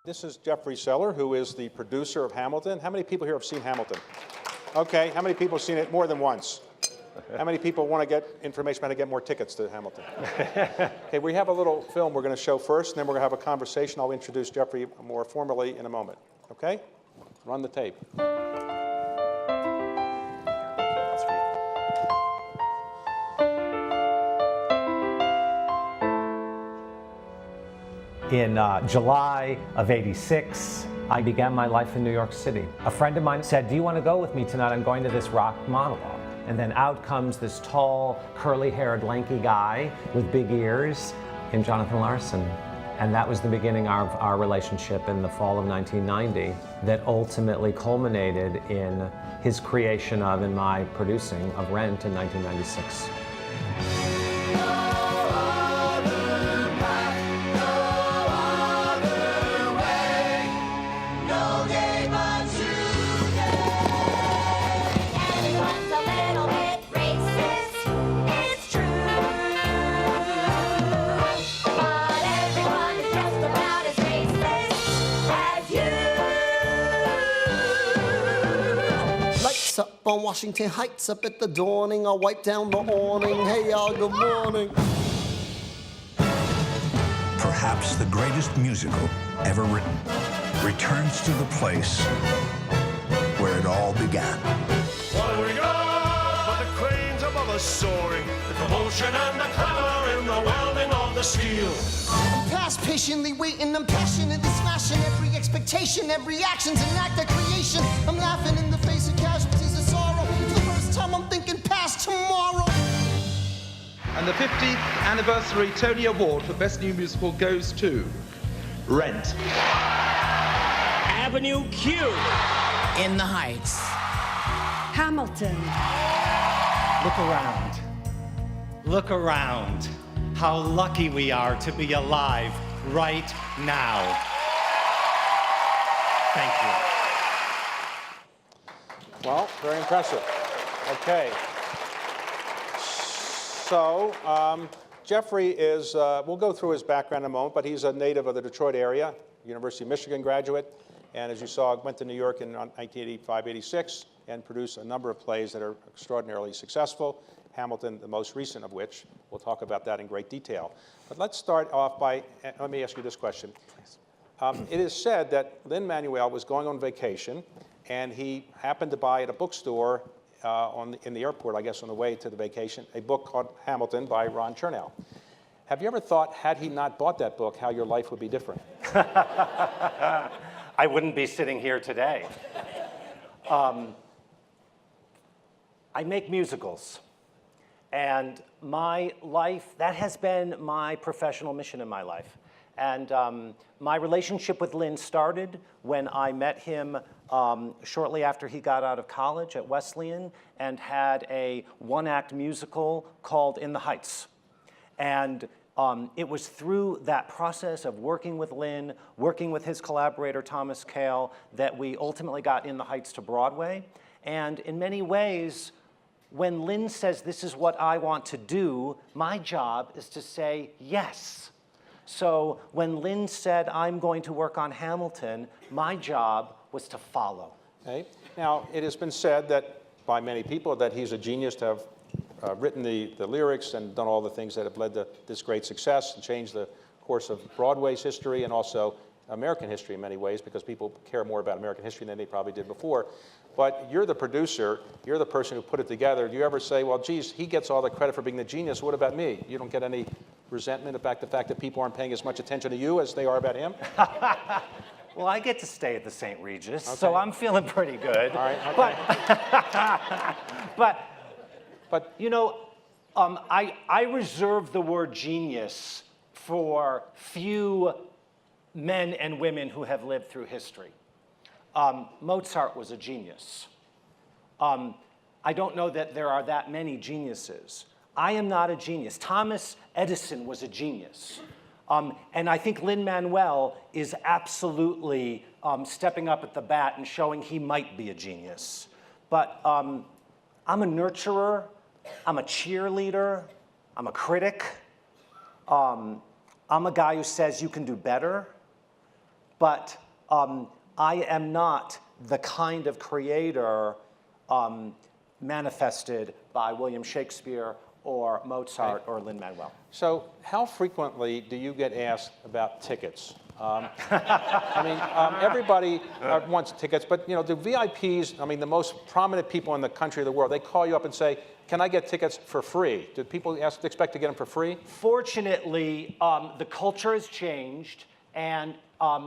This is Jeffrey Seller, who is the producer of Hamilton. How many people here have seen Hamilton? Okay, how many people have seen it more than once? How many people want to get information about how to get more tickets to Hamilton? Okay, we have a little film we're going to show first, and then we're going to have a conversation. I'll introduce Jeffrey more formally in a moment. Okay? Run the tape. In July of '86, I began my life in New York City. A friend of mine said, "Do you want to go with me tonight? I'm going to this rock monologue." And then out comes this tall, curly-haired, lanky guy with big ears, named Jonathan Larson. And that was the beginning of our relationship in the fall of 1990 that ultimately culminated in his creation of and my producing of Rent in 1996. Up on Washington Heights, up at the dawning, I'll wipe down the awning. Hey y'all, good morning. Perhaps the greatest musical ever written returns to the place where it all began. What have we got but the cranes above us soaring, the commotion and the clamor in the welding of the steel. I'm past patiently waiting, I'm passionately smashing every expectation, every action's an act of creation. I'm laughing in the face of casualties of sorrow. For the first time I'm thinking past tomorrow. And the 50th anniversary Tony Award for Best New Musical goes to Rent. Avenue Q. In the Heights. Hamilton. Look around. Look around. How lucky we are to be alive right now. Thank you. Well, very impressive. Okay. So, Jeffrey is, we'll go through his background in a moment, but he's a native of the Detroit area, University of Michigan graduate, and as you saw, went to New York in 1985-86 and produced a number of plays that are extraordinarily successful. Hamilton, the most recent of which. We'll talk about that in great detail. But let's start off by, let me ask you this question. It is said that Lin-Manuel was going on vacation, and he happened to buy at a bookstore in the airport, I guess on the way to the vacation, a book called Hamilton by Ron Chernow. Have you ever thought, had he not bought that book, how your life would be different? I wouldn't be sitting here today. I make musicals. And my life, that has been my professional mission in my life. And my relationship with Lin started when I met him shortly after he got out of college at Wesleyan and had a one-act musical called In the Heights. And it was through that process of working with Lin, working with his collaborator Thomas Kail, that we ultimately got In the Heights to Broadway. And in many ways, when Lin says, this is what I want to do, my job is to say yes. So when Lin said, I'm going to work on Hamilton, my job was to follow. Okay. Now, it has been said that by many people that he's a genius to have written the lyrics and done all the things that have led to this great success and changed the course of Broadway's history and also American history in many ways, because people care more about American history than they probably did before. But you're the producer, you're the person who put it together. Do you ever say, well, geez, he gets all the credit for being the genius, what about me? You don't get any resentment about the fact that people aren't paying as much attention to you as they are about him? Well, I get to stay at the St. Regis, so I'm feeling pretty good. All right, okay. But you know, I reserve the word genius for few men and women who have lived through history. Mozart was a genius. I don't know that there are that many geniuses. I am not a genius. Thomas Edison was a genius. And I think Lin-Manuel is absolutely stepping up at the bat and showing he might be a genius. But I'm a nurturer, I'm a cheerleader, I'm a critic, I'm a guy who says you can do better. but I am not the kind of creator manifested by William Shakespeare or Mozart or Lin-Manuel. So how frequently do you get asked about tickets? Everybody wants tickets, but the VIPs, the most prominent people in the country of the world, they call you up and say, can I get tickets for free? Do people expect to get them for free? Fortunately, the culture has changed, and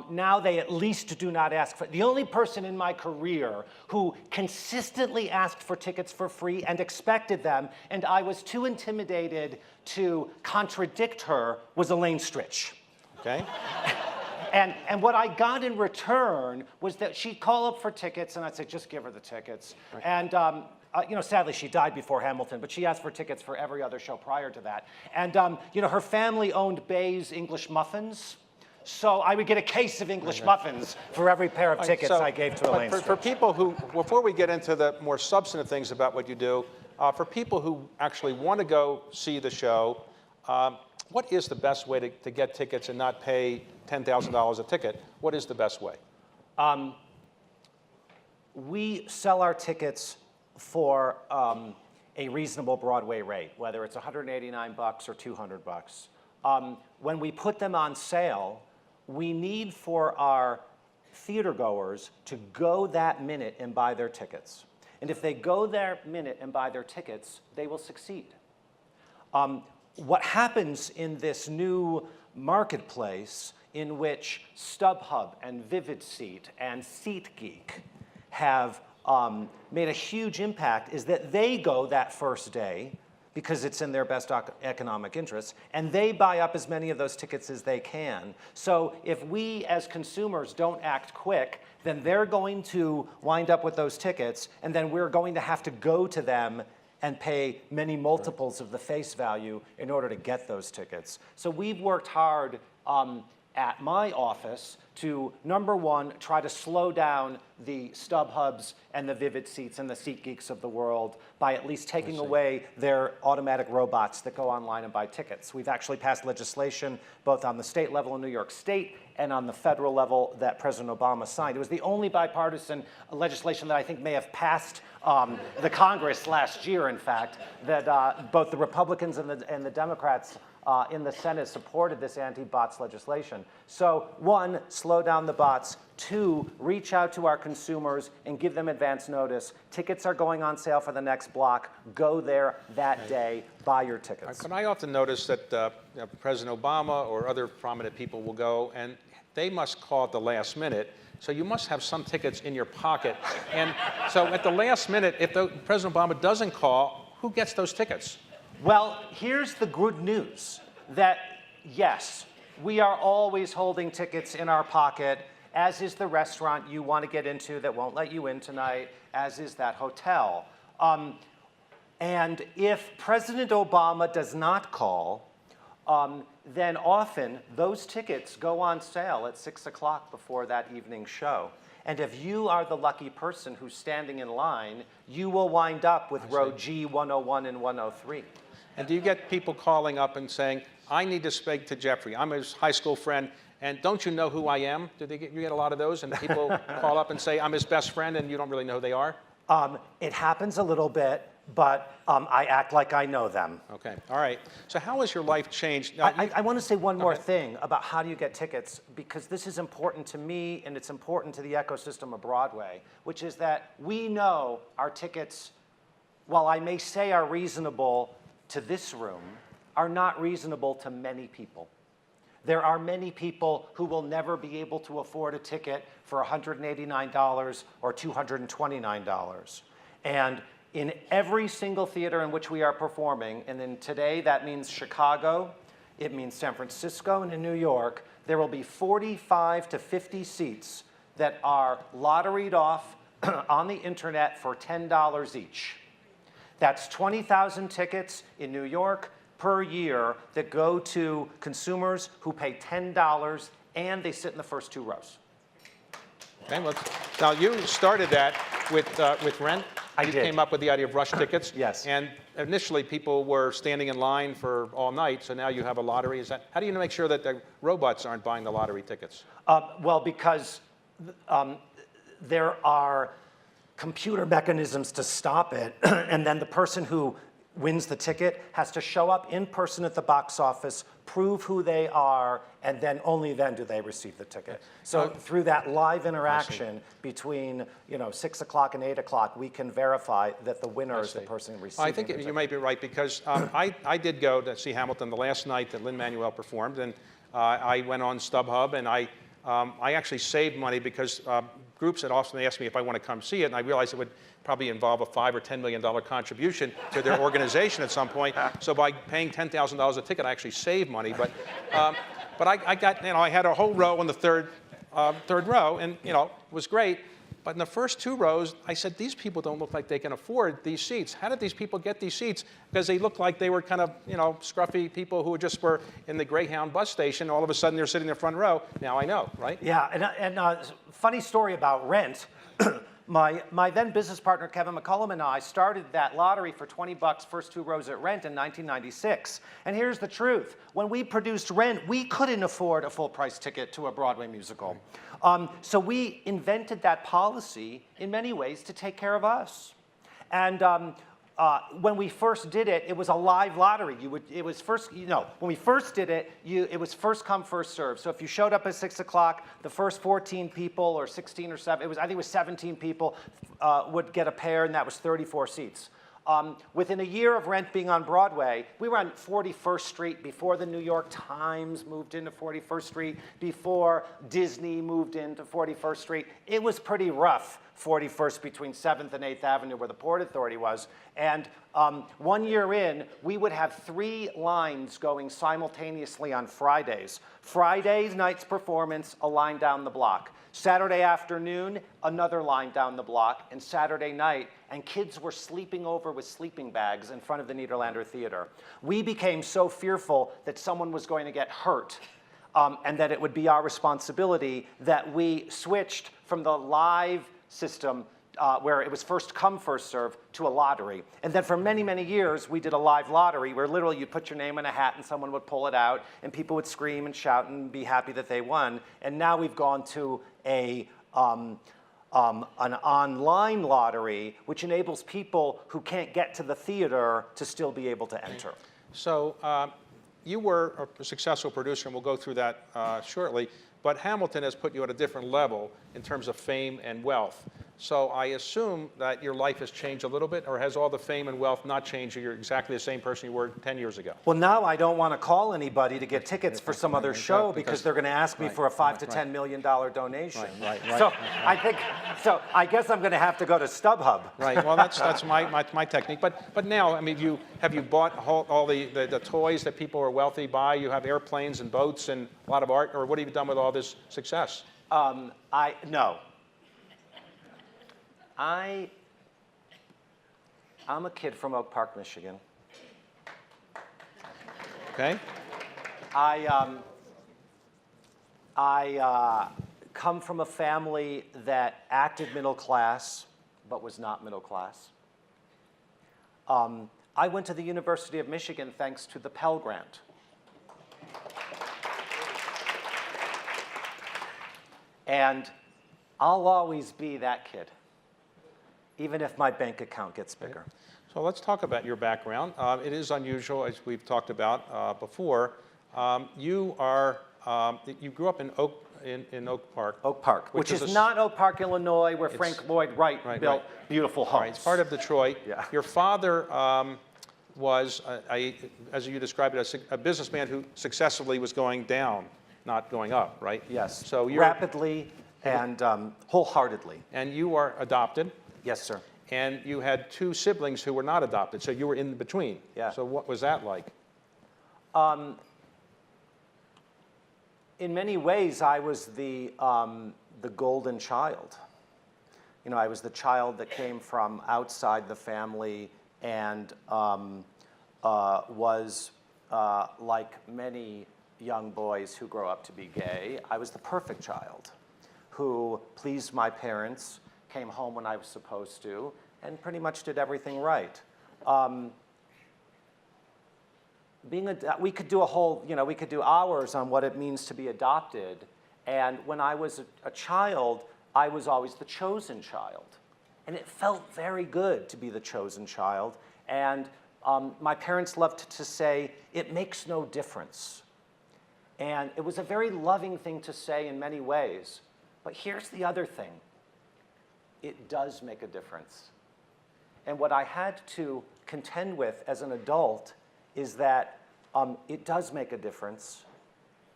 now they at least do not ask for. The only person in my career who consistently asked for tickets for free and expected them, and I was too intimidated to contradict her, was Elaine Stritch. Okay. And what I got in return was that she'd call up for tickets, and I'd say, just give her the tickets. Right. And sadly, she died before Hamilton, but she asked for tickets for every other show prior to that. And her family owned Bay's English muffins, so I would get a case of English muffins for every pair of tickets I gave to Elaine Stritch. For people who, before we get into the more substantive things about what you do, for people who actually want to go see the show, what is the best way to get tickets and not pay $10,000 a ticket? What is the best way? We sell our tickets for a reasonable Broadway rate, whether it's $189 or $200. When we put them on sale, we need for our theater goers to go that minute and buy their tickets. And if they go that minute and buy their tickets, they will succeed. What happens in this new marketplace in which StubHub and Vivid Seat and SeatGeek have made a huge impact is that they go that first day because it's in their best economic interest, and they buy up as many of those tickets as they can. So if we as consumers don't act quick, then they're going to wind up with those tickets, and then we're going to have to go to them and pay many multiples of the face value in order to get those tickets. So we've worked hard at my office to, number one, try to slow down the StubHubs and the Vivid Seats and the SeatGeeks of the world by at least taking away their automatic robots that go online and buy tickets. We've actually passed legislation both on the state level in New York State and on the federal level that President Obama signed. It was the only bipartisan legislation that I think may have passed the Congress last year, in fact, that both the Republicans and the Democrats in the Senate supported this anti-bots legislation. So one, slow down the bots. Two, reach out to our consumers and give them advance notice. Tickets are going on sale for the next block. Go there that day, buy your tickets. But I often notice that President Obama or other prominent people will go, and they must call at the last minute. So you must have some tickets in your pocket. And so at the last minute, if President Obama doesn't call, who gets those tickets? Well, here's the good news, that yes, we are always holding tickets in our pocket, as is the restaurant you want to get into that won't let you in tonight, as is that hotel. And if President Obama does not call, then often those tickets go on sale at 6 o'clock before that evening show. And if you are the lucky person who's standing in line, you will wind up with row G 101 and 103. And do you get people calling up and saying, I need to speak to Jeffrey. I'm his high school friend, and don't you know who I am? You get a lot of those? And people call up and say, I'm his best friend, and you don't really know who they are? It happens a little bit, but I act like I know them. Okay, all right. So how has your life changed? Now, I want to say one more thing about how do you get tickets, because this is important to me, and it's important to the ecosystem of Broadway, which is that we know our tickets, while I may say are reasonable to this room, are not reasonable to many people. There are many people who will never be able to afford a ticket for $189 or $229. And in every single theater in which we are performing, and then today that means Chicago, it means San Francisco, and in New York, there will be 45 to 50 seats that are lotteried off on the internet for $10 each. That's 20,000 tickets in New York per year that go to consumers who pay $10 and they sit in the first two rows. Okay, well, now you started that with rent. you did. came up with the idea of rush tickets. Yes. And initially, people were standing in line for all night, so now you have a lottery. How do you make sure that the robots aren't buying the lottery tickets? Well, because there are computer mechanisms to stop it, and then the person who wins the ticket has to show up in person at the box office, prove who they are, and then only then do they receive the ticket. So through that live interaction between 6 o'clock and 8 o'clock, we can verify that the winner is the person receiving I think you may be right, because I did go to see Hamilton the last night that Lin-Manuel performed, and I went on StubHub, and I actually saved money because groups had often asked me if I want to come see it, and I realized it would probably involve a $5 or $10 million contribution to their organization at some point. So by paying $10,000 a ticket, I actually saved money. But I got, I had a whole row in the third row, and it was great. But in the first 2 rows, I said, these people don't look like they can afford these seats. How did these people get these seats? Because they looked like they were kind of, scruffy people who just were in the Greyhound bus station. All of a sudden, they're sitting in the front row. Now I know, right? Yeah, and funny story about rent. My then business partner, Kevin McCullum, and I started that lottery for $20, first 2 rows at Rent in 1996. And here's the truth. When we produced Rent, we couldn't afford a full-price ticket to a Broadway musical. So we invented that policy in many ways to take care of us. And when we first did it, it was a live lottery. When we first did it, it was first come, first serve. So if you showed up at 6 o'clock, the first 14 people, or 16 or 7, I think it was 17 people, would get a pair, and that was 34 seats. Within a year of Rent being on Broadway, we were on 41st Street before the New York Times moved into 41st Street, before Disney moved into 41st Street. It was pretty rough, 41st between 7th and 8th Avenue, where the Port Authority was. And 1 year in, we would have 3 lines going simultaneously on Fridays. Friday night's performance, a line down the block. Saturday afternoon, another line down the block, and Saturday night, and kids were sleeping over with sleeping bags in front of the Nederlander Theater. We became so fearful that someone was going to get hurt, and that it would be our responsibility, that we switched from the live system where it was first come, first serve, to a lottery. And then for many, many years, we did a live lottery where literally you put your name in a hat and someone would pull it out, and people would scream and shout and be happy that they won. And now we've gone to an online lottery, which enables people who can't get to the theater to still be able to enter. So you were a successful producer, and we'll go through that shortly. But Hamilton has put you at a different level in terms of fame and wealth. So I assume that your life has changed a little bit, or has all the fame and wealth not changed? You're exactly the same person you were 10 years ago. Well, now I don't want to call anybody to get tickets for some other show because they're going to ask me for a $5 to $10 million donation. Right. So I guess I'm going to have to go to StubHub. Right. Well, that's my technique. But now, I mean, have you bought all the toys that people who are wealthy buy? You have airplanes and boats and a lot of art, or what have you done with all this success? No. I'm a kid from Oak Park, Michigan. Okay. I come from a family that acted middle class, but was not middle class. I went to the University of Michigan thanks to the Pell Grant. And I'll always be that kid, even if my bank account gets bigger. So let's talk about your background. It is unusual, as we've talked about before. You grew up in Oak Park. Oak Park, which is not Oak Park, Illinois, where Frank Lloyd Wright built beautiful homes. Right, it's part of Detroit. Yeah. Your father was, as you described it, a businessman who successfully was going down, not going up, right? Yes, so rapidly and wholeheartedly. And you are adopted. Yes, sir. And you had 2 siblings who were not adopted, so you were in between. Yeah. So what was that like? In many ways, I was the golden child. You know, I was the child that came from outside the family and was like many young boys who grow up to be gay. I was the perfect child who pleased my parents, came home when I was supposed to, and pretty much did everything right. We could do a whole, we could do hours on what it means to be adopted. And when I was a child, I was always the chosen child. And it felt very good to be the chosen child. And my parents loved to say, it makes no difference. And it was a very loving thing to say in many ways. But here's the other thing. It does make a difference. And what I had to contend with as an adult is that it does make a difference.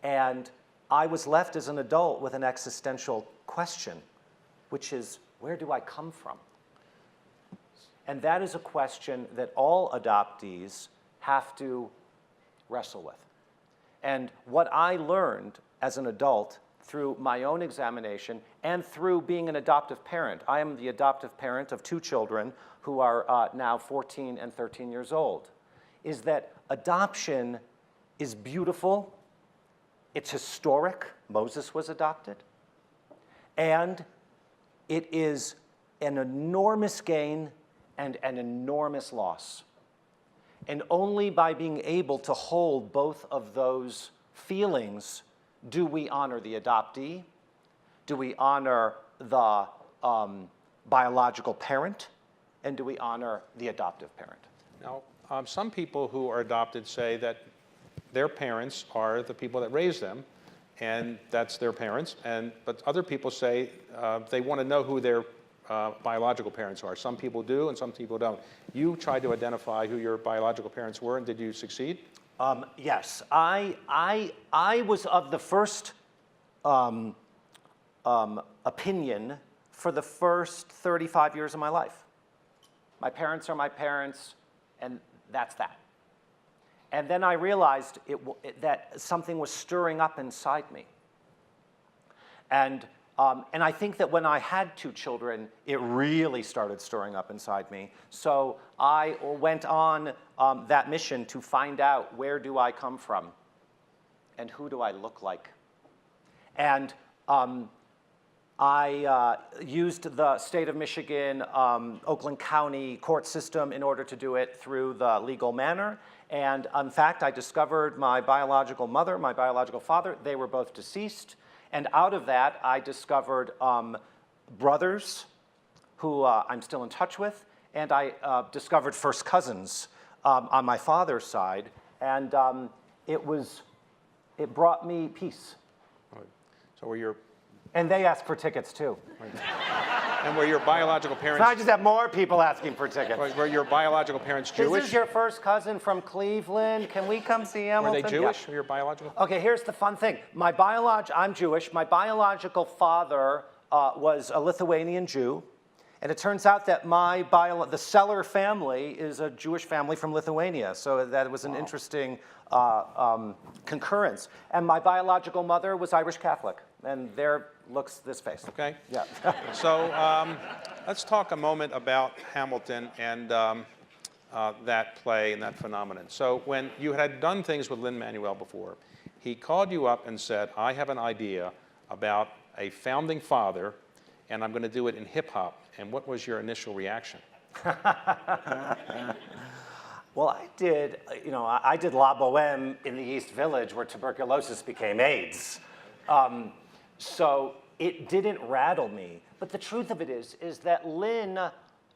And I was left as an adult with an existential question, which is, where do I come from? And that is a question that all adoptees have to wrestle with. And what I learned as an adult through my own examination and through being an adoptive parent, I am the adoptive parent of 2 children who are now 14 and 13 years old, is that adoption is beautiful, it's historic, Moses was adopted, and it is an enormous gain and an enormous loss. And only by being able to hold both of those feelings do we honor the adoptee, do we honor the biological parent, and do we honor the adoptive parent. Now, some people who are adopted say that their parents are the people that raised them, and that's their parents. But other people say they want to know who their biological parents are. Some people do, and some people don't. You tried to identify who your biological parents were, and did you succeed? Yes, I was of the first opinion for the first 35 years of my life. My parents are my parents, and that's that. And then I realized that something was stirring up inside me. And I think that when I had 2 children, it really started stirring up inside me. So I went on that mission to find out, where do I come from and who do I look like? And I used the state of Michigan, Oakland County court system in order to do it through the legal manner. And in fact, I discovered my biological mother, my biological father. They were both deceased. And out of that, I discovered brothers who I'm still in touch with. And I discovered first cousins on my father's side. And it brought me peace. So were your... And they asked for tickets, too. And were your biological parents... So I just have more people asking for tickets. Were your biological parents Jewish? This is your first cousin from Cleveland. Can we come see Hamilton? Were they Jewish, Yeah. your biological? Okay, here's the fun thing. I'm Jewish. My biological father was a Lithuanian Jew. And it turns out that the Seller family is a Jewish family from Lithuania. So that was an interesting concurrence. And my biological mother was Irish Catholic. And there looks this face. Okay. Yeah. So let's talk a moment about Hamilton and that play and that phenomenon. So when you had done things with Lin-Manuel before, he called you up and said, I have an idea about a founding father, and I'm going to do it in hip hop. And what was your initial reaction? Well, I did La Boheme in the East Village where tuberculosis became AIDS. So it didn't rattle me. But the truth of it is that Lin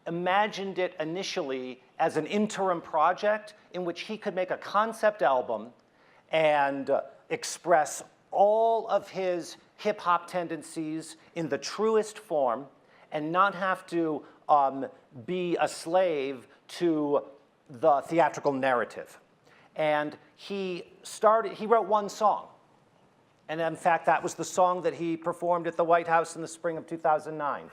imagined it initially as an interim project in which he could make a concept album and express all of his hip-hop tendencies in the truest form and not have to be a slave to the theatrical narrative. And he wrote one song. And in fact, that was the song that he performed at the White House in the spring of 2009.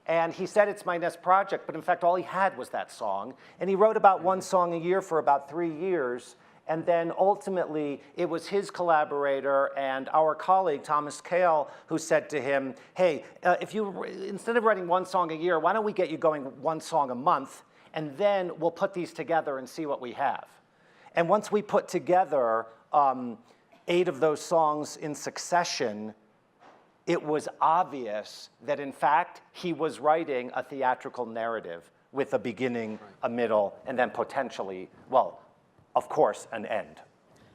And he said, it's my next project, but in fact, all he had was that song. And he wrote about one song a year for about 3 years. And then ultimately, it was his collaborator and our colleague, Thomas Kail, who said to him, hey, instead of writing one song a year, why don't we get you going one song a month, and then we'll put these together and see what we have. And once we put together 8 of those songs in succession, it was obvious that, in fact, he was writing a theatrical narrative with a beginning, a middle, and then potentially, well, of course, an end.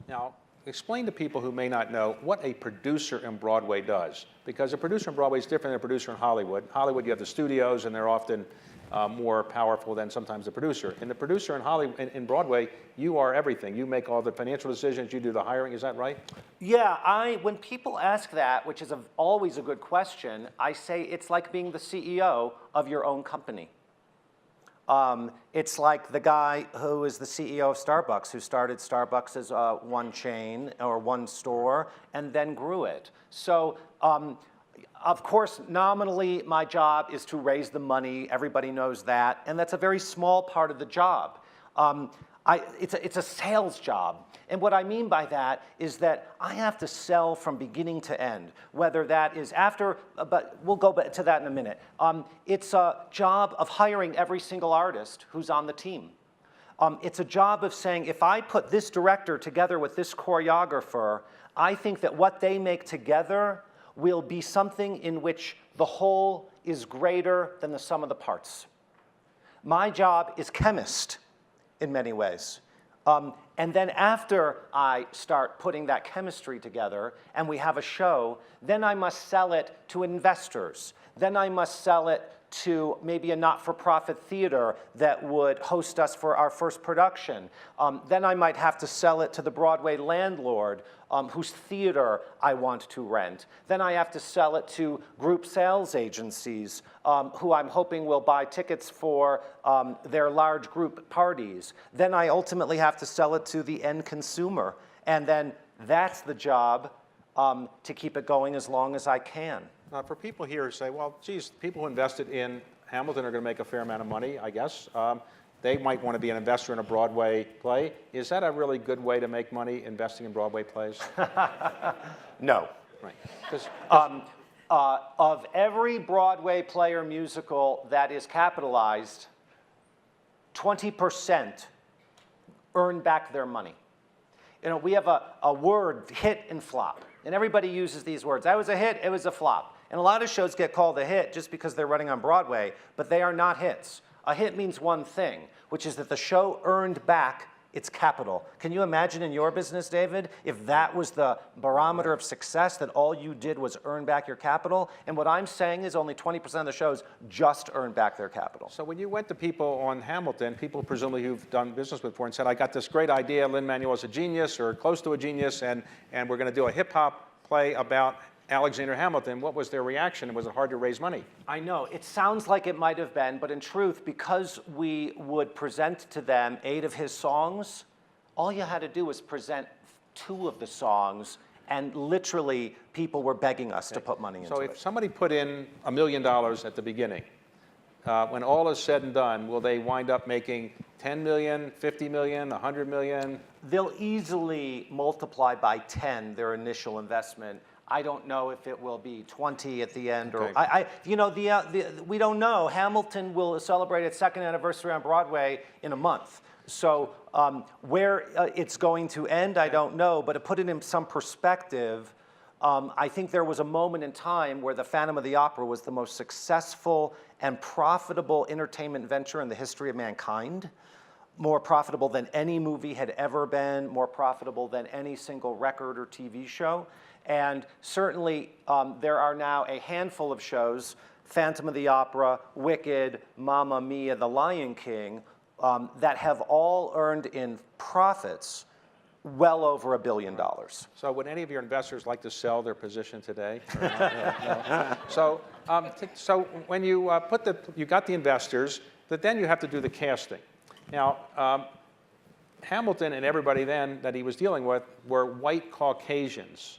Now, explain to people who may not know what a producer in Broadway does. Because a producer in Broadway is different than a producer in Hollywood. Hollywood, you have the studios, and they're often more powerful than sometimes the producer. And the producer in Hollywood, in Broadway, you are everything. You make all the financial decisions, you do the hiring, is that right? Yeah, when people ask that, which is always a good question, I say it's like being the CEO of your own company. It's like the guy who is the CEO of Starbucks, who started Starbucks as one chain or one store and then grew it. So, of course, nominally, my job is to raise the money. Everybody knows that. And that's a very small part of the job. It's a sales job. And what I mean by that is that I have to sell from beginning to end, whether that is after, but we'll go back to that in a minute. It's a job of hiring every single artist who's on the team. It's a job of saying, if I put this director together with this choreographer, I think that what they make together will be something in which the whole is greater than the sum of the parts. My job is chemist in many ways. And then after I start putting that chemistry together and we have a show, then I must sell it to investors. Then I must sell it to maybe a not-for-profit theater that would host us for our first production. Then I might have to sell it to the Broadway landlord whose theater I want to rent. Then I have to sell it to group sales agencies who I'm hoping will buy tickets for their large group parties. Then I ultimately have to sell it to the end consumer. And then that's the job to keep it going as long as I can. For people here who say, well, geez, people who invested in Hamilton are going to make a fair amount of money, I guess. They might want to be an investor in a Broadway play. Is that a really good way to make money, investing in Broadway plays? No. Right. Of every Broadway play or musical that is capitalized, 20% earn back their money. You know, we have a word, hit and flop. And everybody uses these words. That was a hit, it was a flop. And a lot of shows get called a hit just because they're running on Broadway, but they are not hits. A hit means one thing, which is that the show earned back its capital. Can you imagine in your business, David, if that was the barometer of success, that all you did was earn back your capital? And what I'm saying is only 20% of the shows just earned back their capital. So when you went to people on Hamilton, people presumably who've done business with before and said, I got this great idea, Lin-Manuel's a genius or close to a genius, and we're going to do a hip-hop play about Alexander Hamilton, what was their reaction? Was it hard to raise money? I know. It sounds like it might have been, but in truth, because we would present to them 8 of his songs, all you had to do was present 2 of the songs, and literally people were begging us to put money into it. So if somebody put in $1 million at the beginning, when all is said and done, will they wind up making 10 million, 50 million, 100 million? They'll easily multiply by 10 their initial investment. I don't know if it will be 20 at the end, or we don't know. Hamilton will celebrate its 2nd anniversary on Broadway in a month. So where it's going to end, I don't know. But to put it in some perspective, I think there was a moment in time where the Phantom of the Opera was the most successful and profitable entertainment venture in the history of mankind. More profitable than any movie had ever been, more profitable than any single record or TV show. And certainly there are now a handful of shows, Phantom of the Opera, Wicked, Mamma Mia, The Lion King, that have all earned in profits well over $1 billion. So would any of your investors like to sell their position today? No. So when you you got the investors, but then you have to do the casting. Now, Hamilton and everybody then that he was dealing with were white Caucasians.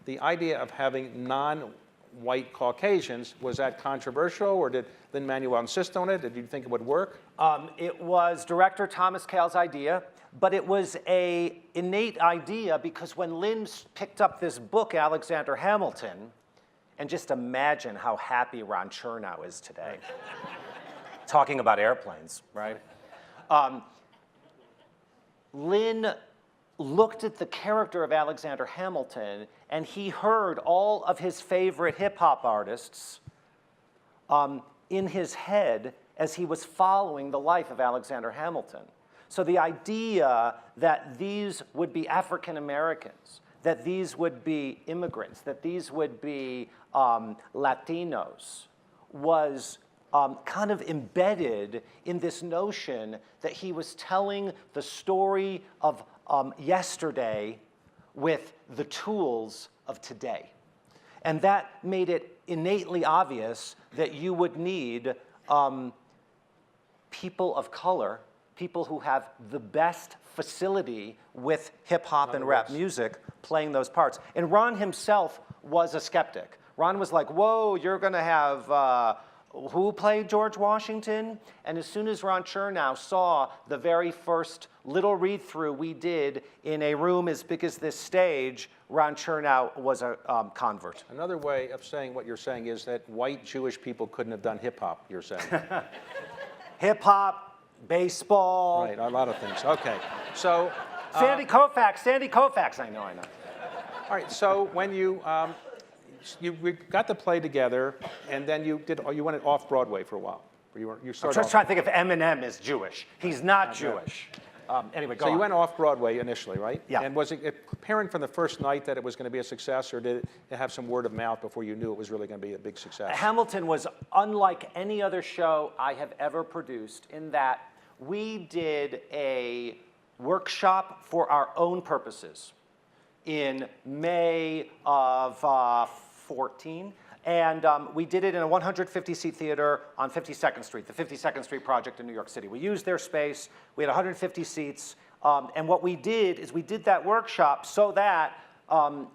The idea of having non-white Caucasians, was that controversial, or did Lin-Manuel insist on it? Did you think it would work? It was director Thomas Kail's idea, but it was an innate idea because when Lin picked up this book, Alexander Hamilton, and just imagine how happy Ron Chernow is today, talking about airplanes, right? Lin looked at the character of Alexander Hamilton, and he heard all of his favorite hip-hop artists in his head as he was following the life of Alexander Hamilton. So the idea that these would be African Americans, that these would be immigrants, that these would be Latinos, was kind of embedded in this notion that he was telling the story of yesterday with the tools of today. And that made it innately obvious that you would need people of color, people who have the best facility with hip hop and rap music playing those parts. And Ron himself was a skeptic. Ron was like, whoa, you're gonna have, who played George Washington? And as soon as Ron Chernow saw the very first little read-through we did in a room as big as this stage, Ron Chernow was a convert. Another way of saying what you're saying is that white Jewish people couldn't have done hip-hop, you're saying. Hip-hop, baseball. Right, a lot of things. Okay, so... Sandy Koufax, I know. All right, so when you got the play together, and then you went off Broadway for a while. You I'm started just off, trying to think if Eminem is Jewish. He's not Jewish. Anyway, go on. So you went off Broadway initially, right? Yeah. And was it apparent from the first night that it was going to be a success, or did it have some word of mouth before you knew it was really going to be a big success? Hamilton was unlike any other show I have ever produced in that we did a workshop for our own purposes in May of 14. And we did it in a 150-seat theater on 52nd Street, the 52nd Street Project in New York City. We used their space. We had 150 seats. And what we did is we did that workshop so that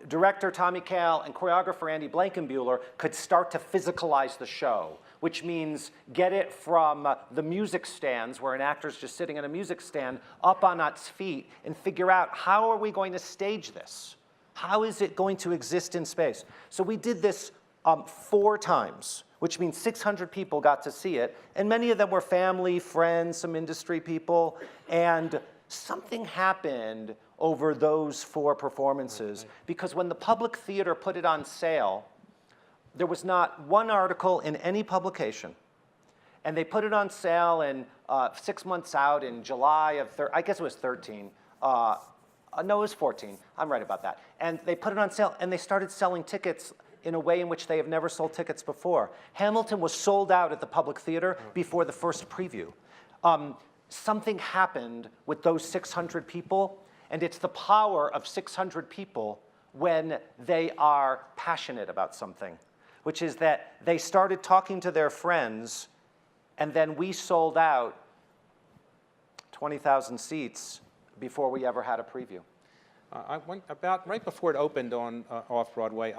director Tommy Kail and choreographer Andy Blankenbuehler could start to physicalize the show, which means get it from the music stands, where an actor's just sitting in a music stand, up on its feet, and figure out, how are we going to stage this? How is it going to exist in space? So we did this 4 times, which means 600 people got to see it, and many of them were family, friends, some industry people, and something happened over those 4 performances, because when the Public Theater put it on sale, there was not one article in any publication, and they put it on sale in 6 months out in July of, I guess it was 13, no, it was 14, I'm right about that, and they put it on sale, and they started selling tickets in a way in which they have never sold tickets before. Hamilton was sold out at the Public Theater before the first preview. Something happened with those 600 people, and it's the power of 600 people when they are passionate about something, which is that they started talking to their friends, and then we sold out 20,000 seats before we ever had a preview. I went about right before it opened on off Broadway.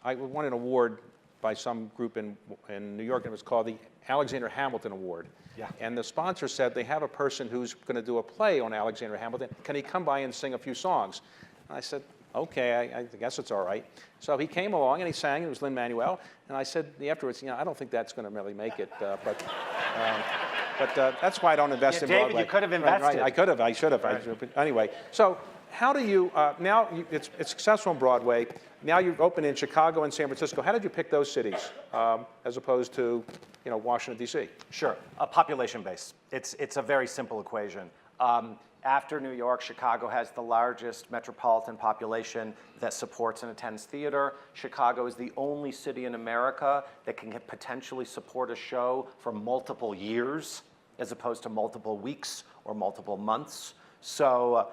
I won an award by some group in New York, and it was called the Alexander Hamilton Award. Yeah. And the sponsor said they have a person who's going to do a play on Alexander Hamilton. Can he come by and sing a few songs? And I said, okay, I guess it's all right. So he came along and he sang. It was Lin-Manuel. And I said afterwards, I don't think that's going to really make it, but that's why I don't invest in Broadway. David, you could have invested. Right. I could have. I should have. Right. Anyway, so how do you it's successful on Broadway. Now you've opened in Chicago and San Francisco. How did you pick those cities as opposed to Washington, D.C.? Sure, a population base. It's a very simple equation. After New York, Chicago has the largest metropolitan population that supports and attends theater. Chicago is the only city in America that can potentially support a show for multiple years as opposed to multiple weeks or multiple months. So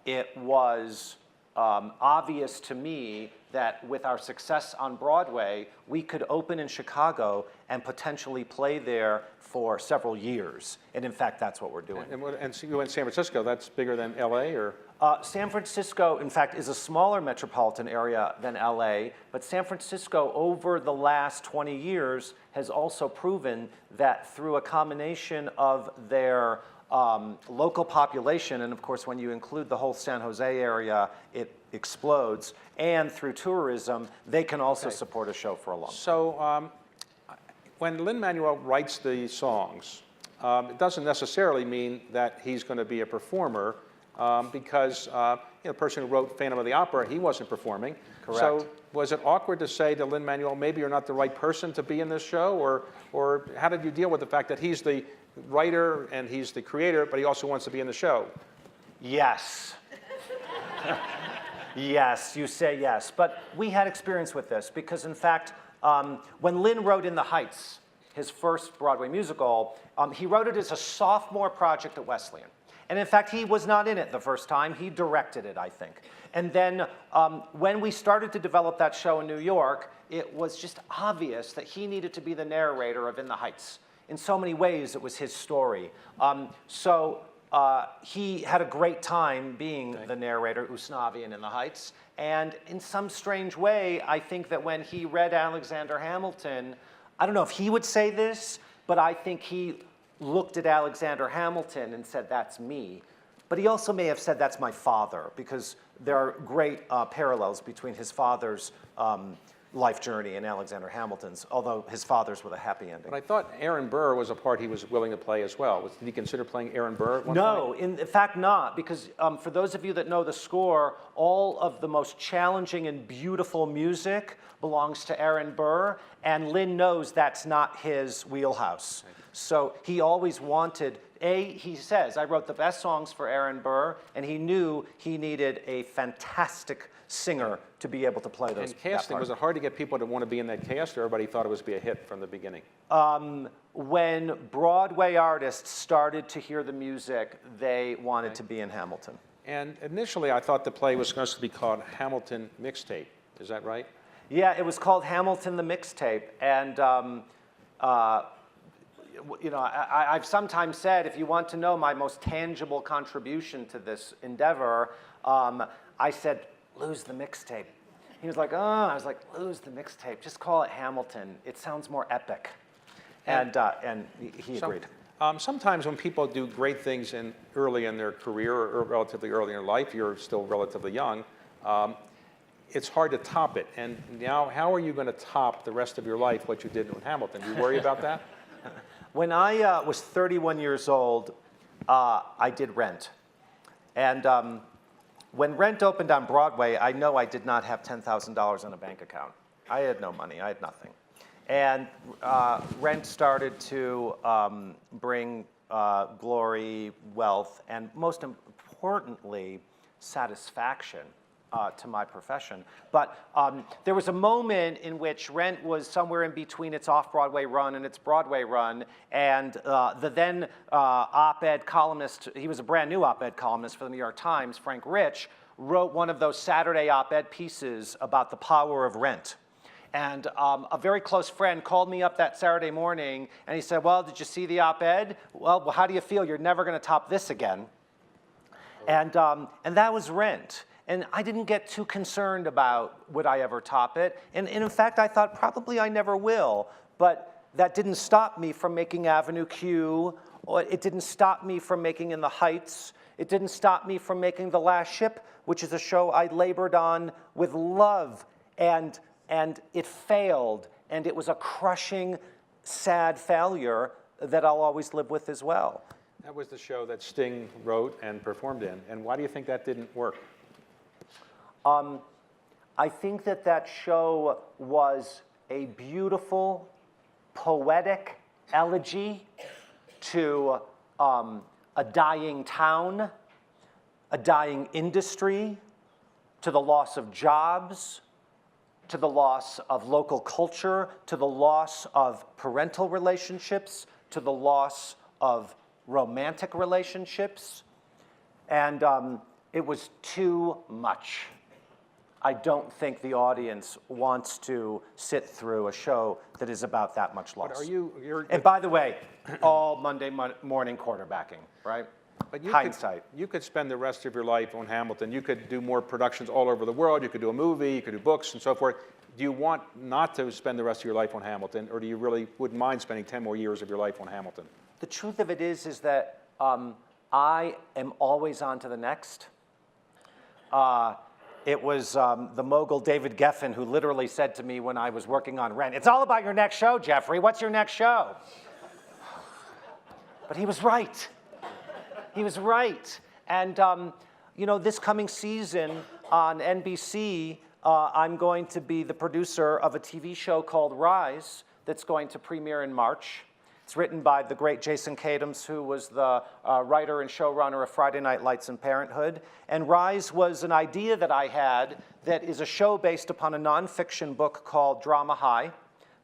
it was obvious to me that with our success on Broadway, we could open in Chicago and potentially play there for several years. And in fact, that's what we're doing. And so you went to San Francisco. That's bigger than L.A. or? San Francisco, in fact, is a smaller metropolitan area than LA, but San Francisco, over the last 20 years, has also proven that through a combination of their local population, and of course, when you include the whole San Jose area, it explodes, and through tourism, they can also support a show for a long time. So when Lin-Manuel writes the songs, it doesn't necessarily mean that he's going to be a performer. because the person who wrote Phantom of the Opera, he wasn't performing. Correct. So was it awkward to say to Lin-Manuel, maybe you're not the right person to be in this show? Or how did you deal with the fact that he's the writer and he's the creator, but he also wants to be in the show? Yes. Yes, you say yes. But we had experience with this because, in fact, when Lin wrote In the Heights, his first Broadway musical, he wrote it as a sophomore project at Wesleyan. And in fact, he was not in it the first time. He directed it, I think. And then when we started to develop that show in New York, it was just obvious that he needed to be the narrator of In the Heights. In so many ways, it was his story. He had a great time being the narrator, Usnavi, in The Heights. And in some strange way, I think that when he read Alexander Hamilton, I don't know if he would say this, but I think he looked at Alexander Hamilton and said, that's me. But he also may have said, that's my father, because there are great parallels between his father's life journey and Alexander Hamilton's, although his father's with a happy ending. But I thought Aaron Burr was a part he was willing to play as well. Did he consider playing Aaron Burr at one point? No, in fact not, because for those of you that know the score, all of the most challenging and beautiful music belongs to Aaron Burr, and Lin knows that's not his wheelhouse. So he always wanted, he says, I wrote the best songs for Aaron Burr, and he knew he needed a fantastic singer to be able to play those. And casting, was it hard to get people to want to be in that cast, or everybody thought it was be a hit from the beginning? When Broadway artists started to hear the music, they wanted to be in Hamilton. And initially, I thought the play was supposed to be called Hamilton Mixtape. Is that right? Yeah, it was called Hamilton the Mixtape, and I've sometimes said, if you want to know my most tangible contribution to this endeavor, I said, lose the mixtape. He was like, oh, I was like, lose the mixtape. Just call it Hamilton. It sounds more epic. And he agreed. Sometimes when people do great things early in their career or relatively early in their life, you're still relatively young, it's hard to top it. And now, how are you going to top the rest of your life what you did in Hamilton? Do you worry about that? When I was 31 years old, I did Rent. And when Rent opened on Broadway, I know I did not have $10,000 in a bank account. I had no money. I had nothing. And Rent started to bring glory, wealth, and most importantly, satisfaction to my profession. But there was a moment in which Rent was somewhere in between its off-Broadway run and its Broadway run, and the then op-ed columnist, he was a brand new op-ed columnist for the New York Times, Frank Rich, wrote one of those Saturday op-ed pieces about the power of Rent. And a very close friend called me up that Saturday morning, and he said, well, did you see the op-ed? Well, how do you feel? You're never going to top this again. And that was Rent. And I didn't get too concerned about would I ever top it. And in fact, I thought probably I never will. But that didn't stop me from making Avenue Q. Or it didn't stop me from making In the Heights. It didn't stop me from making The Last Ship, which is a show I labored on with love. And it failed. And it was a crushing, sad failure that I'll always live with as well. That was the show that Sting wrote and performed in. And why do you think that didn't work? I think that show was a beautiful, poetic elegy to a dying town, a dying industry, to the loss of jobs, to the loss of local culture, to the loss of parental relationships, to the loss of romantic relationships. And it was too much. I don't think the audience wants to sit through a show that is about that much loss. But you're and by the way, all Monday morning quarterbacking, right? But hindsight. You could spend the rest of your life on Hamilton. You could do more productions all over the world. You could do a movie. You could do books and so forth. Do you want not to spend the rest of your life on Hamilton, or do you really wouldn't mind spending 10 more years of your life on Hamilton? The truth of it is that I am always on to the next. It was the mogul David Geffen who literally said to me when I was working on Rent, it's all about your next show, Jeffrey. What's your next show? But he was right. He was right. And you know, this coming season on NBC, I'm going to be the producer of a TV show called Rise that's going to premiere in March. It's written by the great Jason Katims, who was the writer and showrunner of Friday Night Lights and Parenthood. And Rise was an idea that I had that is a show based upon a nonfiction book called Drama High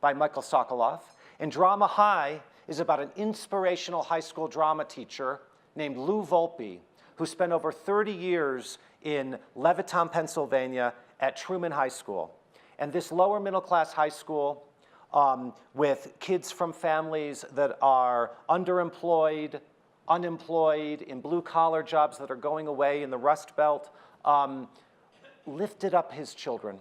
by Michael Sokoloff. And Drama High is about an inspirational high school drama teacher named Lou Volpe, who spent over 30 years in Levittown, Pennsylvania at Truman High School. And this lower middle class high school with kids from families that are underemployed, unemployed, in blue-collar jobs that are going away in the Rust Belt, lifted up his children,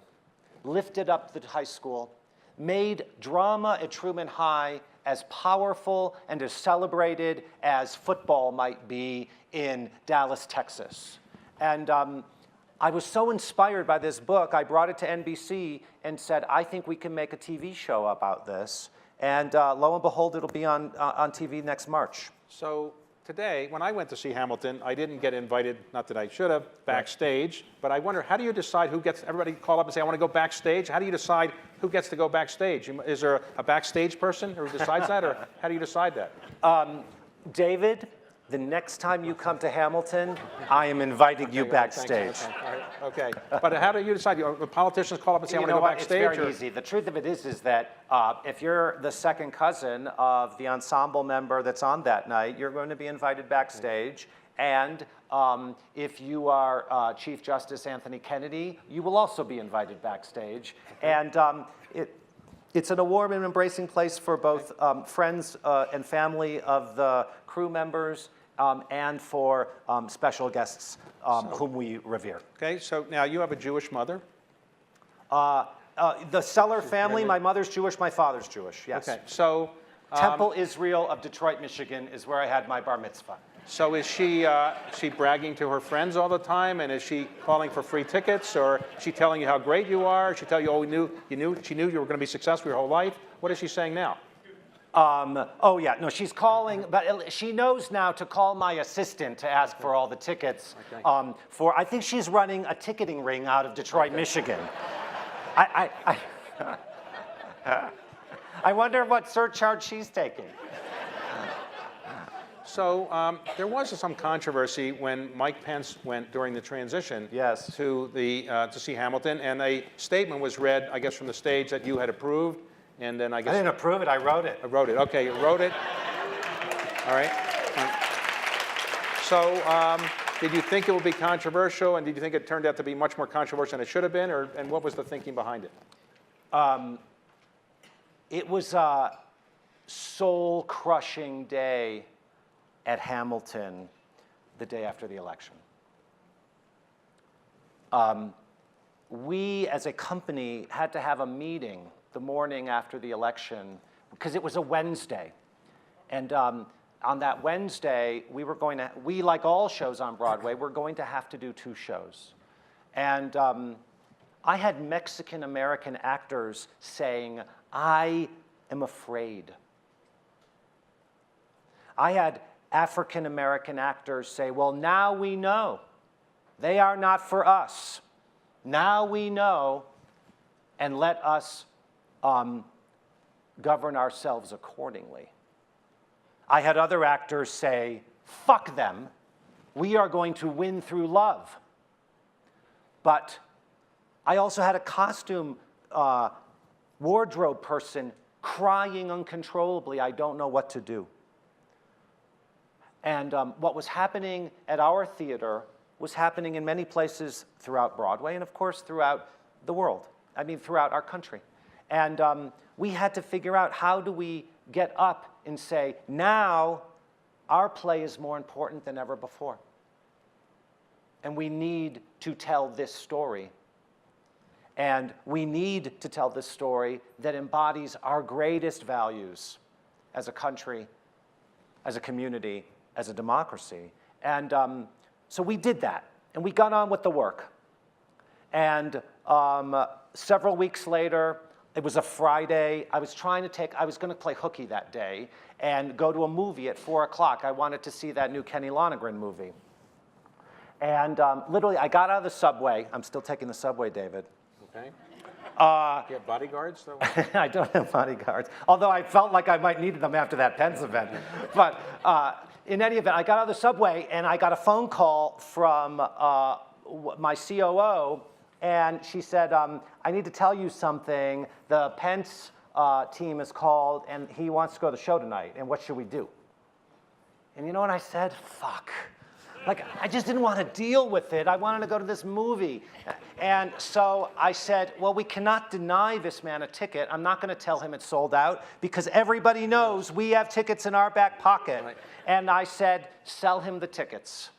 lifted up the high school, made drama at Truman High as powerful and as celebrated as football might be in Dallas, Texas. And I was so inspired by this book, I brought it to NBC and said, I think we can make a TV show about this. And lo and behold, it'll be on TV next March. So today, when I went to see Hamilton, I didn't get invited, not that I should have, backstage. But I wonder, how do you decide who gets, everybody call up and say, I want to go backstage? How do you decide who gets to go backstage? Is there a backstage person who decides that, or how do you decide that? David, the next time you come to Hamilton, I am inviting you backstage. Thanks. Okay. But how do you decide? The politicians call up and say, I want to go backstage? It's very easy. The truth of it is that if you're the second cousin of the ensemble member that's on that night, you're going to be invited backstage. And if you are Chief Justice Anthony Kennedy, you will also be invited backstage. And it's an warm and embracing place for both friends and family of the crew members and for special guests whom we revere. Okay, so now you have a Jewish mother. The Seller family, my mother's Jewish, my father's Jewish, yes. Okay, so Temple Israel of Detroit, Michigan is where I had my bar mitzvah. So is she bragging to her friends all the time, and is she calling for free tickets, or is she telling you how great you are? She tell you, oh, she knew you were going to be successful your whole life? What is she saying now? Oh yeah, no, she's calling, but she knows now to call my assistant to ask for all the tickets. Okay. I think she's running a ticketing ring out of Detroit, Michigan. I wonder what surcharge she's taking. So there was some controversy when Mike Pence went during the transition to see Hamilton, and a statement was read, I guess, from the stage that you had approved, and then I guess... I didn't approve it, I wrote it. I wrote it, okay, you wrote it. All right. So did you think it would be controversial, and did you think it turned out to be much more controversial than it should have been, and what was the thinking behind it? It was a soul-crushing day at Hamilton the day after the election. We, as a company, had to have a meeting the morning after the election because it was a Wednesday. And on that Wednesday, we, like all shows on Broadway, we're going to have to do 2 shows. And I had Mexican-American actors saying, I am afraid. I had African-American actors say, well, now we know. They are not for us. Now we know, and let us govern ourselves accordingly. I had other actors say, fuck them. We are going to win through love. But I also had a costume wardrobe person crying uncontrollably, I don't know what to do. And what was happening at our theater was happening in many places throughout Broadway and, of course, throughout the world. I mean, throughout our country. And we had to figure out, how do we get up and say, now our play is more important than ever before. And we need to tell this story. And we need to tell this story that embodies our greatest values as a country, as a community, as a democracy. And so we did that, and we got on with the work. And several weeks later, it was a Friday, I was going to play hooky that day and go to a movie at 4 o'clock. I wanted to see that new Kenny Lonergan movie. And literally, I got out of the subway. I'm still taking the subway, David. Okay. Do you have bodyguards, though? I don't have bodyguards, although I felt like I might need them after that Pence event. But in any event, I got out of the subway, and I got a phone call from my COO, and she said, I need to tell you something. The Pence team is called, and he wants to go to the show tonight, and what should we do? And you know what I said? Fuck. Like, I just didn't want to deal with it. I wanted to go to this movie. And so I said, well, we cannot deny this man a ticket. I'm not going to tell him it's sold out because everybody knows we have tickets in our back pocket. Right. And I said, sell him the tickets.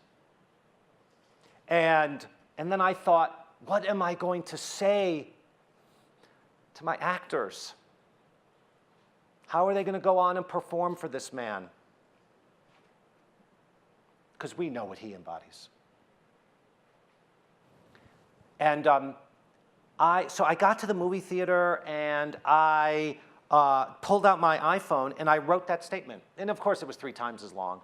And then I thought, what am I going to say to my actors? How are they going to go on and perform for this man? Because we know what he embodies. And so I got to the movie theater, and I pulled out my iPhone, and I wrote that statement. And of course, it was 3 times as long.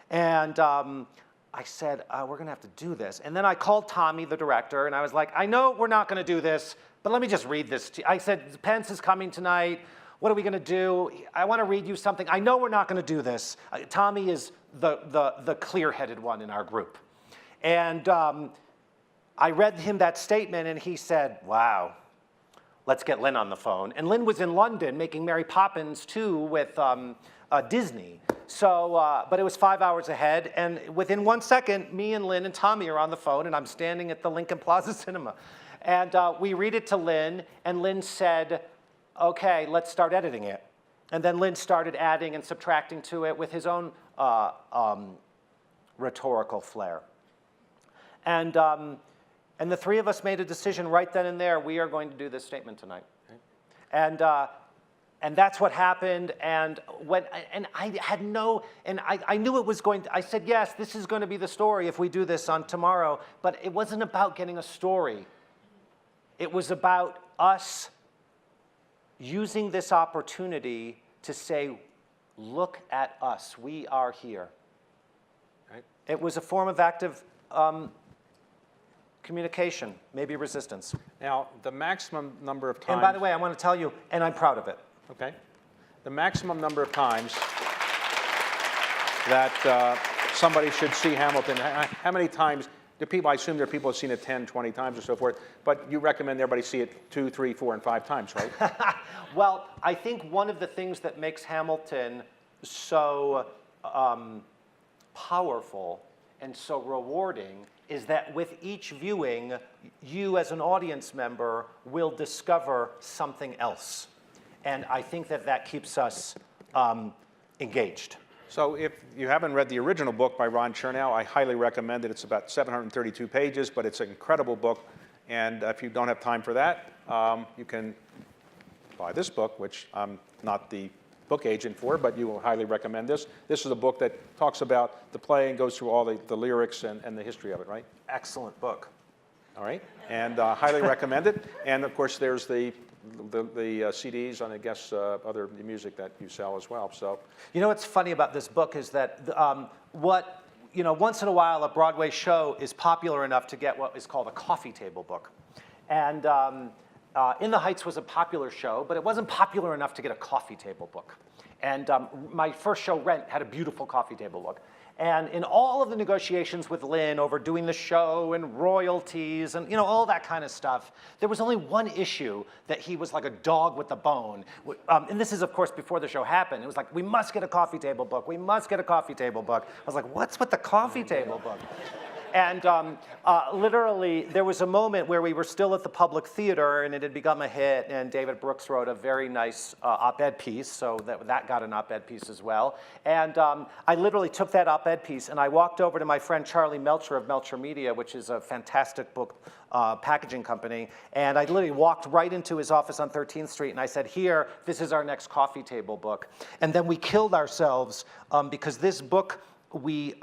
And I said, we're going to have to do this. And then I called Tommy, the director, and I was like, I know we're not going to do this, but let me just read this to you. I said, Pence is coming tonight. What are we going to do? I want to read you something. I know we're not going to do this. Tommy is the clear-headed one in our group. And I read him that statement, and he said, wow, let's get Lynn on the phone. And Lynn was in London making Mary Poppins 2 with Disney. So, but it was 5 hours ahead, and within 1 second, me and Lynn and Tommy are on the phone, and I'm standing at the Lincoln Plaza Cinema. And we read it to Lynn, and Lynn said, okay, let's start editing it. And then Lynn started adding and subtracting to it with his own rhetorical flair. And the 3 of us made a decision right then and there, we are going to do this statement tonight. Okay. And that's what happened, and I had no, and I knew it was going to, I said, yes, this is going to be the story if we do this on tomorrow, but it wasn't about getting a story. It was about us using this opportunity to say, look at us, we are here. Right? It was a form of active communication, maybe resistance. Now, the maximum number of times... And by the way, I want to tell you, and I'm proud of it. Okay. The maximum number of times that somebody should see Hamilton, how many times do people, I assume there are people who have seen it 10, 20 times or so forth, but you recommend everybody see it 2, 3, 4, and 5 times, right? Well, I think one of the things that makes Hamilton so powerful and so rewarding is that with each viewing, you as an audience member will discover something else. And I think that that keeps us engaged. So if you haven't read the original book by Ron Chernow, I highly recommend it. It's about 732 pages, but it's an incredible book. And if you don't have time for that, you can buy this book, which I'm not the book agent for, but you will highly recommend this. This is a book that talks about the play and goes through all the lyrics and the history of it, right? Excellent book. All right, and highly recommend it. And of course, there's the CDs and I guess other music that you sell as well. So, you know what's funny about this book is that once in a while a Broadway show is popular enough to get what is called a coffee table book, and In the Heights was a popular show, but it wasn't popular enough to get a coffee table book. And my first show, Rent, had a beautiful coffee table book. And in all of the negotiations with Lynn over doing the show and royalties and all that kind of stuff, there was only one issue that he was like a dog with a bone. And this is, of course, before the show happened. It was like, we must get a coffee table book. We must get a coffee table book. I was like, what's with the coffee table book? And literally, there was a moment where we were still at the Public Theater, and it had become a hit, and David Brooks wrote a very nice op-ed piece, so that got an op-ed piece as well. And I literally took that op-ed piece, and I walked over to my friend Charlie Melcher of Melcher Media, which is a fantastic book packaging company, and I literally walked right into his office on 13th Street, and I said, here, this is our next coffee table book. And then we killed ourselves because this book we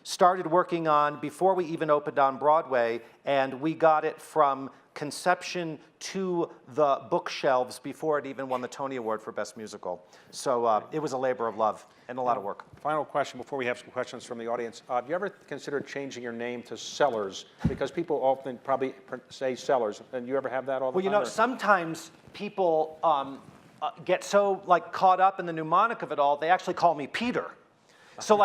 started working on before we even opened on Broadway, and we got it from conception to the bookshelves before it even won the Tony Award for Best Musical. So it was a labor of love and a lot of work. Final question before we have some questions from the audience. Have you ever considered changing your name to Sellers? Because people often probably say Sellers, and you ever have that all the time? Well, you know, sometimes people get so caught up in the mnemonic of it all, they actually call me Peter. So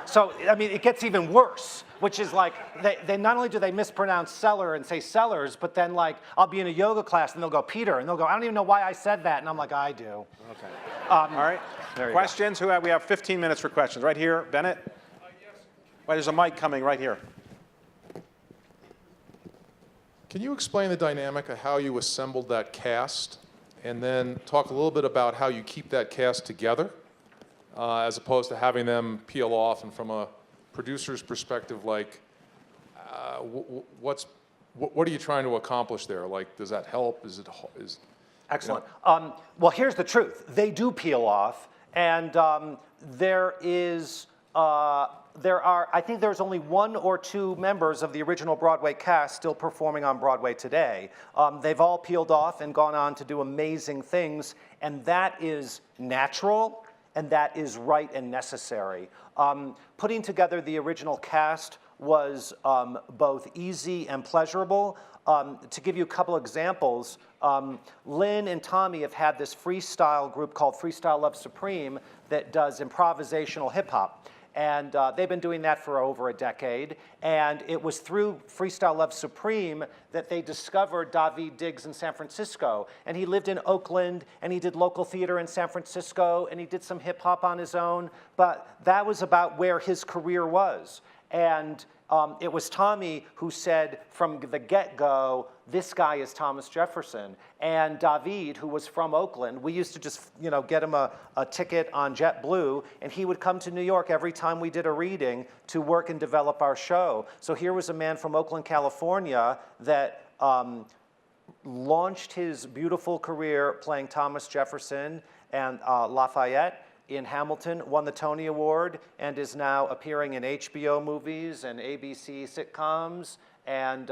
so I mean, it gets even worse, which is they not only do they mispronounce seller and say sellers, but then I'll be in a yoga class and they'll go Peter, and they'll go, I don't even know why I said that, and I'm like, I do. Okay. All right. There you Questions? We have 15 minutes for questions. Right here, Bennett. Yes. Wait, there's a mic coming right here. Can you explain the dynamic of how you assembled that cast, and then talk a little bit about how you keep that cast together, as opposed to having them peel off? And from a producer's perspective, what are you trying to accomplish there? Does that help? Excellent. Well, here's the truth. They do peel off, and I think there's only 1 or 2 members of the original Broadway cast still performing on Broadway today. They've all peeled off and gone on to do amazing things, and that is natural, and that is right and necessary. Putting together the original cast was both easy and pleasurable. To give you a couple examples, Lynn and Tommy have had this freestyle group called Freestyle Love Supreme that does improvisational hip hop. And they've been doing that for over a decade. And it was through Freestyle Love Supreme that they discovered Daveed Diggs in San Francisco. And he lived in Oakland, and he did local theater in San Francisco, and he did some hip hop on his own. But that was about where his career was. And it was Tommy who said from the get-go, this guy is Thomas Jefferson. And Daveed, who was from Oakland, we used to just get him a ticket on JetBlue, and he would come to New York every time we did a reading to work and develop our show. So here was a man from Oakland, California that launched his beautiful career playing Thomas Jefferson and Lafayette in Hamilton, won the Tony Award, and is now appearing in HBO movies and ABC sitcoms, and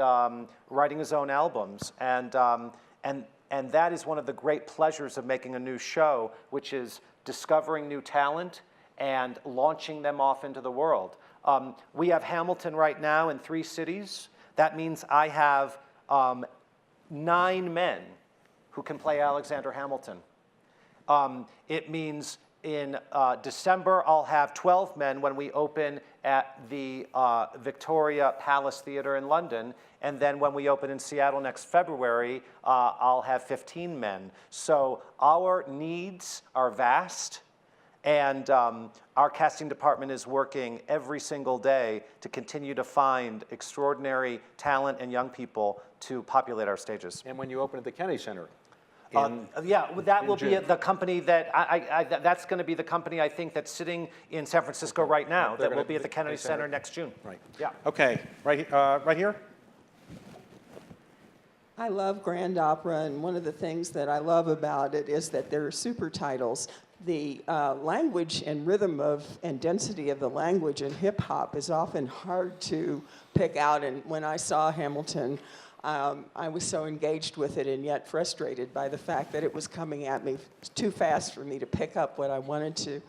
writing his own albums. And that is one of the great pleasures of making a new show, which is discovering new talent and launching them off into the world. We have Hamilton right now in 3 cities. That means I have 9 men who can play Alexander Hamilton. It means in December, I'll have 12 men when we open at the Victoria Palace Theatre in London. And then when we open in Seattle next February, I'll have 15 men. So our needs are vast. And our casting department is working every single day to continue to find extraordinary talent and young people to populate our stages. And when you open at the Kennedy Center? Yeah, that will be June. the company that that's going to be the company I think that's sitting in San Francisco right now. That will be at the Kennedy Center next June. Right. Yeah. Okay. Right here. I love Grand Opera, and one of the things that I love about it is that there are super titles. The language and rhythm and density of the language in hip hop is often hard to pick out. And when I saw Hamilton, I was so engaged with it and yet frustrated by the fact that it was coming at me too fast for me to pick up what I wanted to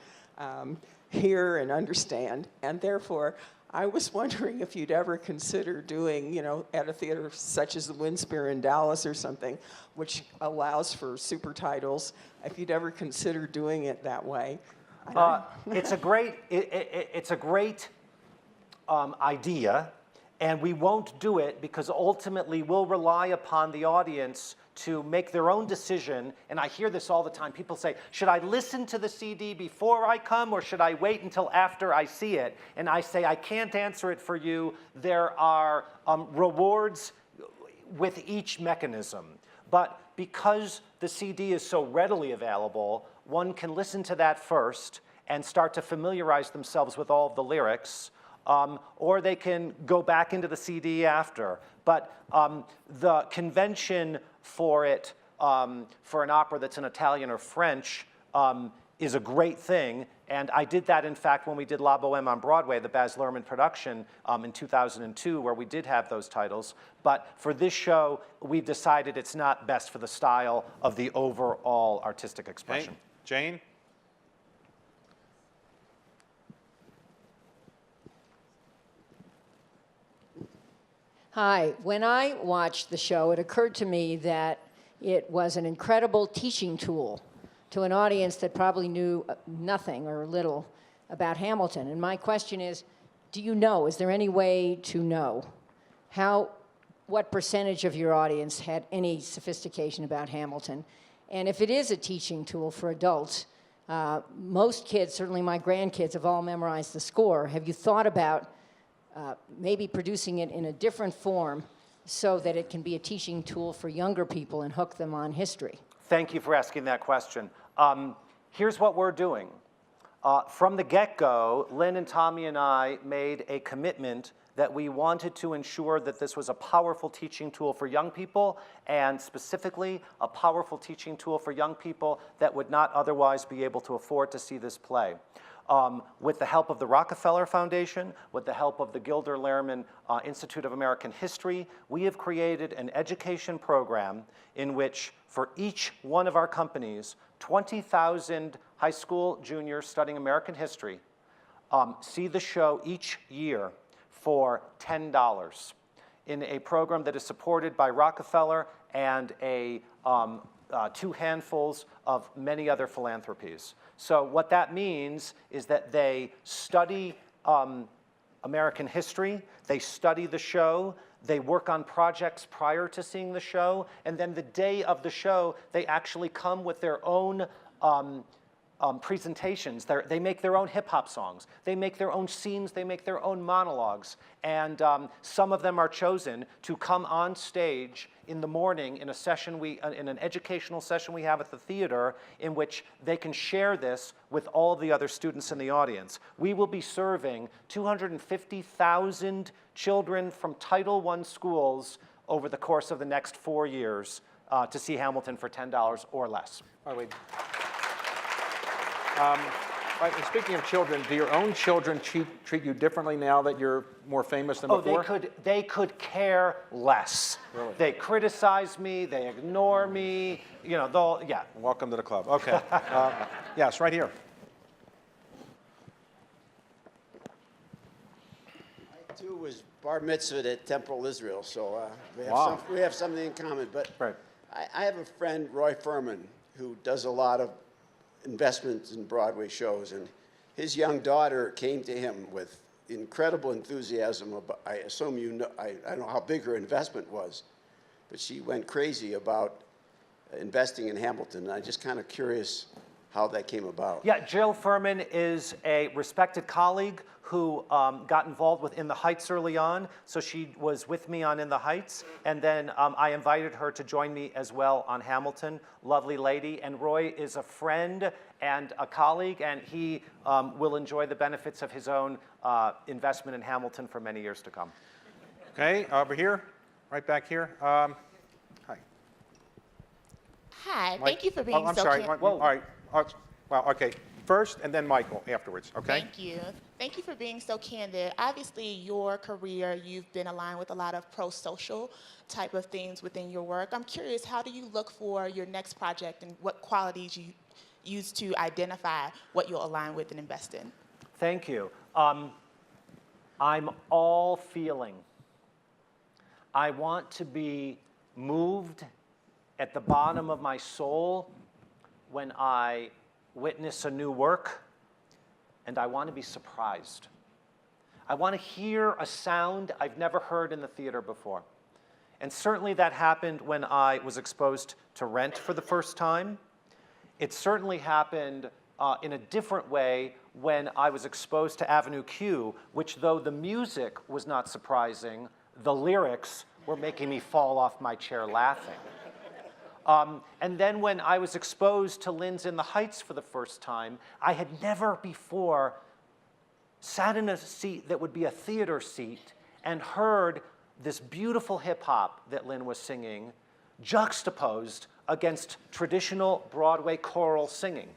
hear and understand. And therefore, I was wondering if you'd ever consider doing, at a theater such as the Winspear in Dallas or something, which allows for super titles, if you'd ever consider doing it that way. It's a great idea. And we won't do it because ultimately we'll rely upon the audience to make their own decision. And I hear this all the time. People say, should I listen to the CD before I come, or should I wait until after I see it? And I say, I can't answer it for you. There are rewards with each mechanism. But because the CD is so readily available, one can listen to that first and start to familiarize themselves with all of the lyrics. Or they can go back into the CD after. But the convention for it, for an opera that's in Italian or French, is a great thing. And I did that, in fact, when we did La Boheme on Broadway, the Baz Luhrmann production in 2002, where we did have those titles. But for this show, we've decided it's not best for the style of the overall artistic expression. Okay. Jane? Hi. When I watched the show, it occurred to me that it was an incredible teaching tool to an audience that probably knew nothing or little about Hamilton. And my question is, do you know, is there any way to know what percentage of your audience had any sophistication about Hamilton? And if it is a teaching tool for adults, most kids, certainly my grandkids, have all memorized the score. Have you thought about maybe producing it in a different form so that it can be a teaching tool for younger people and hook them on history? Thank you for asking that question. Here's what we're doing. From the get-go, Lynn and Tommy and I made a commitment that we wanted to ensure that this was a powerful teaching tool for young people, and specifically a powerful teaching tool for young people that would not otherwise be able to afford to see this play. With the help of the Rockefeller Foundation, with the help of the Gilder Lehrman Institute of American History, we have created an education program in which, for each one of our companies, 20,000 high school juniors studying American history see the show each year for $10 in a program that is supported by Rockefeller and two handfuls of many other philanthropies. So what that means is that they study American history, they study the show, they work on projects prior to seeing the show, and then the day of the show, they actually come with their own presentations. They make their own hip-hop songs. They make their own scenes. They make their own monologues. And some of them are chosen to come on stage in the morning in a session in an educational session we have at the theater, in which they can share this with all the other students in the audience. We will be serving 250,000 children from Title I schools over the course of the next 4 years to see Hamilton for $10 or less. By the way, right, and speaking of children, do your own children treat you differently now that you're more famous than before? They could care less. Really? They criticize me, they ignore me, you know, yeah. Welcome to the club. Okay. Yes, right here. I too was bar mitzvahed at Temple Israel, so we have something in common. But right. I have a friend, Roy Furman, who does a lot of investments in Broadway shows, and his young daughter came to him with incredible enthusiasm about, I assume you know, I don't know how big her investment was, but she went crazy about investing in Hamilton, and I'm just kind of curious how that came about. Yeah, Jill Furman is a respected colleague who got involved with In the Heights early on, so she was with me on In the Heights, and then I invited her to join me as well on Hamilton. Lovely lady, and Roy is a friend and a colleague, and he will enjoy the benefits of his own investment in Hamilton for many years to come. Okay, over here, right back here. Hi. Hi, thank you for being I'm so sorry. candid. All right. Well, okay. First, and then Michael afterwards, okay? Thank you. Thank you for being so candid. Obviously, your career, you've been aligned with a lot of pro-social type of things within your work. I'm curious, how do you look for your next project, and what qualities you use to identify what you'll align with and invest in? Thank you. I'm all feeling. I want to be moved at the bottom of my soul when I witness a new work, and I want to be surprised. I want to hear a sound I've never heard in the theater before. And certainly that happened when I was exposed to Rent for the first time. It certainly happened in a different way when I was exposed to Avenue Q, which, though the music was not surprising, the lyrics were making me fall off my chair laughing. And then when I was exposed to Lynn's In the Heights for the first time, I had never before sat in a seat that would be a theater seat and heard this beautiful hip hop that Lynn was singing juxtaposed against traditional Broadway choral singing.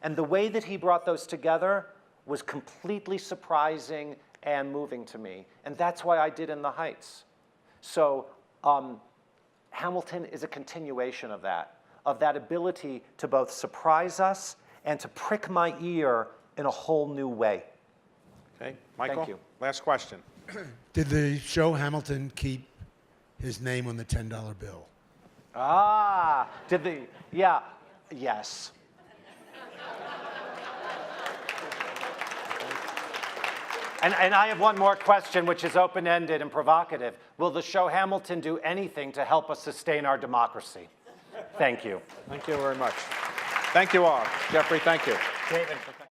And the way that he brought those together was completely surprising and moving to me. And that's why I did In the Heights. So Hamilton is a continuation of that ability to both surprise us and to prick my ear in a whole new way. Okay, Michael? Thank you. Last question. Did the show Hamilton keep his name on the $10 bill? Yes. And I have one more question, which is open-ended and provocative. Will the show Hamilton do anything to help us sustain our democracy? Thank you. Thank you very much. Thank you all. Jeffrey, thank you. David.